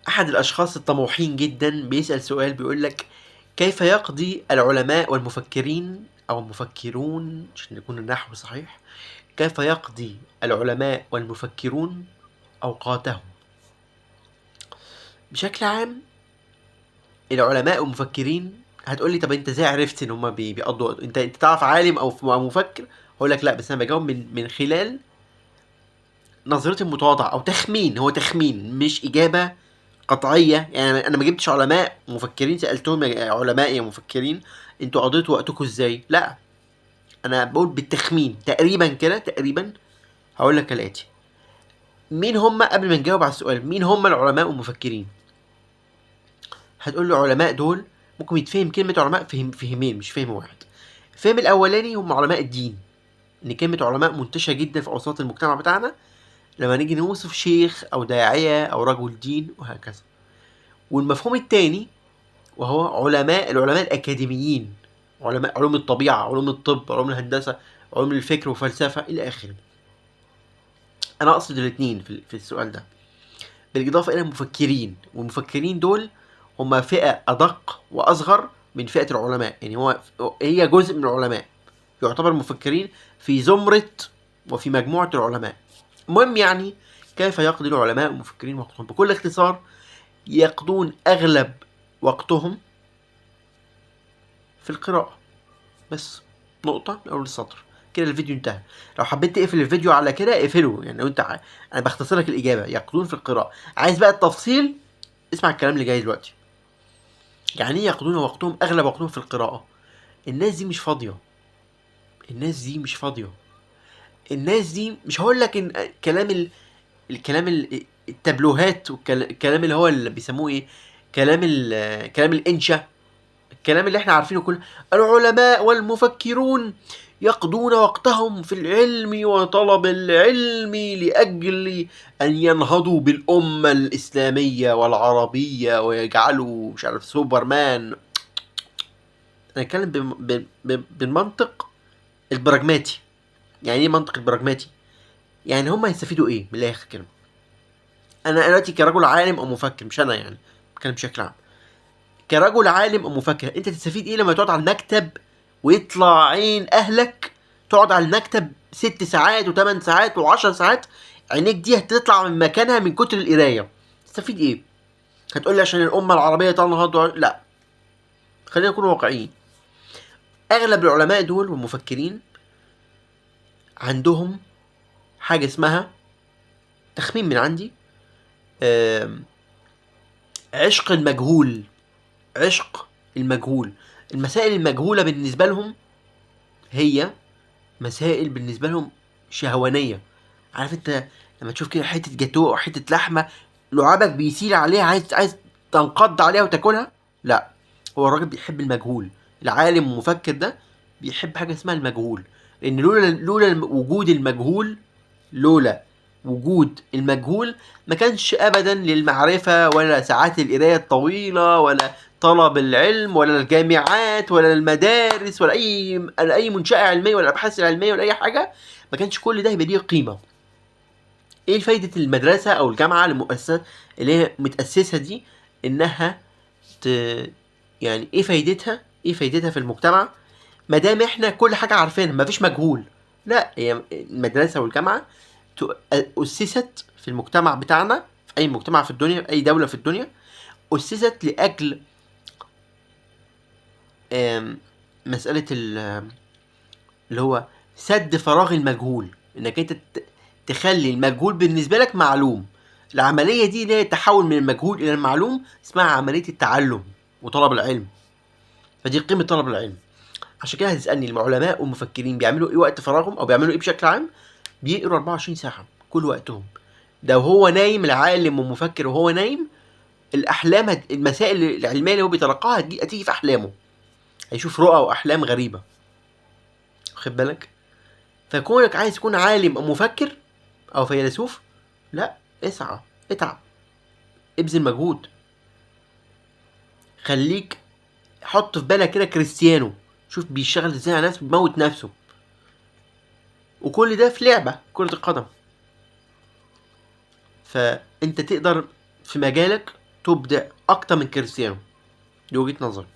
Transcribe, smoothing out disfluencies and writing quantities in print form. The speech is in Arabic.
أحد الأشخاص الطموحين جدا بيسأل سؤال بيقول لك: كيف يقضي العلماء والمفكرين أو المفكرون عشان يكون النحو صحيح، كيف يقضي العلماء والمفكرون أوقاتهم؟ بشكل عام العلماء والمفكرين، هتقولي طب انت ازاي عرفت ان هما بيقضوا انت تعرف عالم او مفكر؟ هقول لك لا، بس انا بجاوب من خلال نظرتي المتواضعه او تخمين. هو تخمين مش اجابه قطعيه. يعني انا ما جبتش علماء مفكرين سالتهم يا علماء يا مفكرين انتوا قضيتوا وقتكم ازاي، لا، انا بقول بالتخمين تقريبا كده تقريبا. هقول لك كالاتي: مين هم قبل ما نجاوب على السؤال مين هم العلماء والمفكرين؟ هتقول له علماء دول ممكن يتفهم كلمة علماء فهمين مش فهم واحد. الفهم الأولاني هم علماء الدين، إن كلمة علماء منتشرة جدا في أوساط المجتمع بتاعنا لما نيجي نوصف شيخ أو داعية أو رجل دين وهكذا. والمفهوم التاني وهو العلماء الأكاديميين، علماء علوم الطبيعة، علوم الطب، علوم الهندسة، علوم الفكر وفلسفة إلى آخره. أنا أقصد الاتنين في السؤال ده، بالإضافة إلى المفكرين. والمفكرين دول هم فئة أدق وأصغر من فئة العلماء، يعني هي جزء من العلماء، يعتبر المفكرين في زمرة وفي مجموعة العلماء. المهم يعني كيف يقضي العلماء والمفكرين وقتهم؟ بكل اختصار يقضون أغلب وقتهم في القراءة بس. نقطة من أول السطر كده الفيديو انتهى. لو حبيت تقفل الفيديو على كده اقفله، يعني لو انت انا بختصر لك الإجابة: يقضون في القراءة. عايز بقى التفصيل؟ اسمع الكلام اللي جاي دلوقتي. يعني ايه يقضون وقتهم اغلب وقتهم في القراءة؟ الناس دي مش فاضية. الناس دي مش فاضية. الناس دي مش هقول لك ان الكلام التابلوهات والكلام اللي هو اللي بيسموه ايه، كلام الانشا، الكلام اللي احنا عارفينه كله: العلماء والمفكرون يقضون وقتهم في العلم وطلب العلم لأجل أن ينهضوا بالأمة الإسلامية والعربية ويجعلوا مش عارف سوبرمان. أنا أتكلم بالمنطق البراجماتي. يعني إيه منطق البراجماتي؟ يعني هم هيستفيدوا إيه من الآخر كده؟ أنا دلوقتي كرجل عالم أو مفكر، مش أنا يعني بتكلم بشكل عام، كرجل عالم او مفكر، انت تستفيد ايه لما تقعد على المكتب ويطلع عين اهلك؟ تقعد على المكتب 6 ساعات و8 ساعات و10 ساعات، عينيك دي هتطلع من مكانها من كتر القرايه. تستفيد ايه؟ هتقول لي عشان الامه العربيه تنهض؟ لا، خلينا نكون واقعيين. اغلب العلماء دول والمفكرين عندهم حاجه اسمها تخمين من عندي، عشق المجهول. عشق المجهول. المسائل المجهولة بالنسبة لهم هي مسائل بالنسبة لهم شهوانية. عارف انت لما تشوف كده حتة جاتوه او حتة لحمة لعابك بيسيل عليها، عايز تنقض عليها وتاكلها؟ لا، هو الراجل بيحب المجهول. العالم المفكر ده بيحب حاجة اسمها المجهول، لان لولا وجود المجهول ما كانش ابدا للمعرفة ولا ساعات القراية الطويلة ولا طلب العلم ولا الجامعات ولا المدارس ولا اي منشأة علمية ولا الابحاث العلمية ولا اي حاجة. ما كانش كل ده يبقى ليه قيمة. ايه فايدة المدرسة او الجامعة المؤسسة اللي هي متأسسة دي؟ انها ت... يعني ايه فايدتها؟ في المجتمع ما دام احنا كل حاجة عارفينها مفيش مجهول؟ لا، هي المدرسة والجامعة أسست في المجتمع بتاعنا، في أي مجتمع في الدنيا، في أي دولة في الدنيا، أسست لأجل مسألة اللي هو سد فراغ المجهول، إنك أنت تخلي المجهول بالنسبة لك معلوم. العملية دي اللي هي التحول من المجهول إلى المعلوم اسمها عملية التعلم وطلب العلم. فدي قيمة طلب العلم. عشان كده هتسألني العلماء والمفكرين بيعملوا إيه وقت فراغهم أو بيعملوا إيه بشكل عام؟ بيقروا 24 ساعة كل وقتهم. ده وهو نايم، العالم والمفكر وهو نايم الأحلام المسائل العلمية اللي هو بيتلقاها هتيجي في أحلامه، هيشوف رؤى وأحلام غريبة. واخد بالك؟ فكونك عايز تكون عالم أو مفكر أو فيلسوف، لا، اسعى، اتعب، ابذل مجهود. خليك حط في بالك كده كريستيانو، شوف بيشتغل ازاي على نفسه، بيموت نفسه، وكل ده في لعبة كرة القدم. فانت تقدر في مجالك تبدع اكتر من كريستيانو. دي وجهة نظري.